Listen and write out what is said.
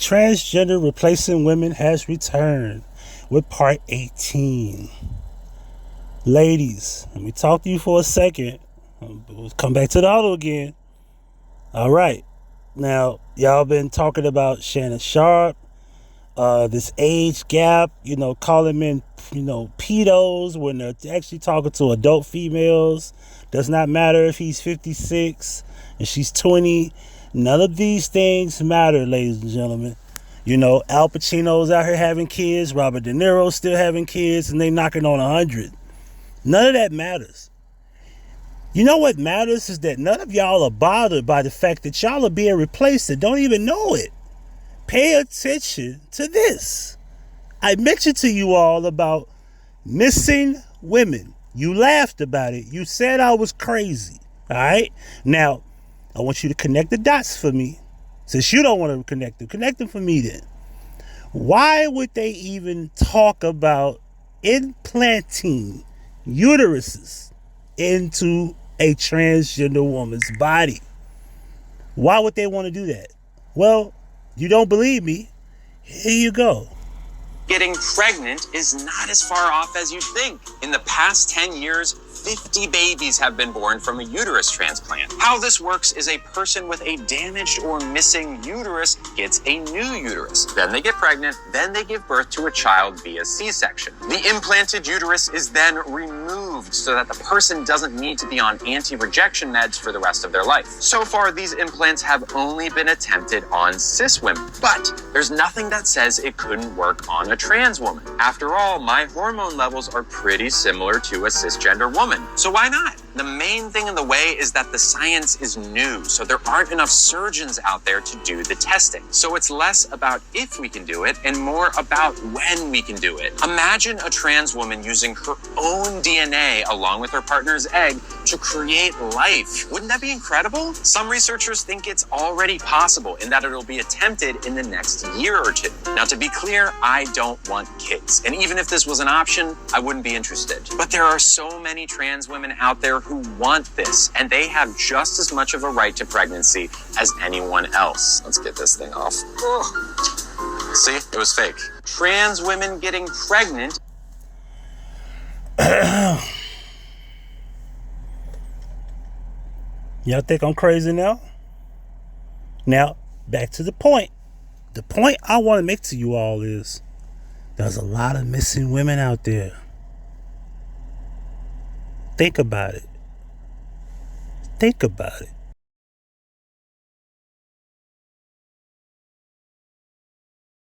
Transgender Replacing Women has returned with part 18. Ladies, let me talk to you for a second. We'll come back to the auto again. All right. Now, y'all been talking about Shannon Sharp, this age gap, calling men, pedos when they're actually talking to adult females. Does not matter if he's 56 and she's 20. None of these things matter, ladies and gentlemen. Al Pacino's out here having kids, Robert De Niro's still having kids, and they knocking on 100. None of that matters. You know what matters is that none of y'all are bothered by the fact that y'all are being replaced and don't even know it. Pay attention to this. I mentioned to you all about missing women. You laughed about it. You said I was crazy. All right? Now, I want you to connect the dots for me. Since you don't want to connect them for me then. Why would they even talk about implanting uteruses into a transgender woman's body? Why would they want to do that? Well, you don't believe me? Here you go. Getting pregnant is not as far off as you think. In the past 10 years, 50 babies have been born from a uterus transplant. How this works is a person with a damaged or missing uterus gets a new uterus. Then they get pregnant, then they give birth to a child via C-section. The implanted uterus is then removed so that the person doesn't need to be on anti-rejection meds for the rest of their life. So far, these implants have only been attempted on cis women, but there's nothing that says it couldn't work on a trans woman. After all, my hormone levels are pretty similar to a cisgender woman. So why not? The main thing in the way is that the science is new, so there aren't enough surgeons out there to do the testing. So it's less about if we can do it and more about when we can do it. Imagine a trans woman using her own DNA along with her partner's egg to create life. Wouldn't that be incredible? Some researchers think it's already possible and that it'll be attempted in the next year or two. Now, to be clear, I don't want kids. And even if this was an option, I wouldn't be interested. But there are so many trans women out there who want this, and they have just as much of a right to pregnancy as anyone else. Let's get this thing off. Oh. See, it was fake. Trans women getting pregnant. Y'all think I'm crazy now? Now, back to the point. The point I want to make to you all is there's a lot of missing women out there. Think about it. Think about it.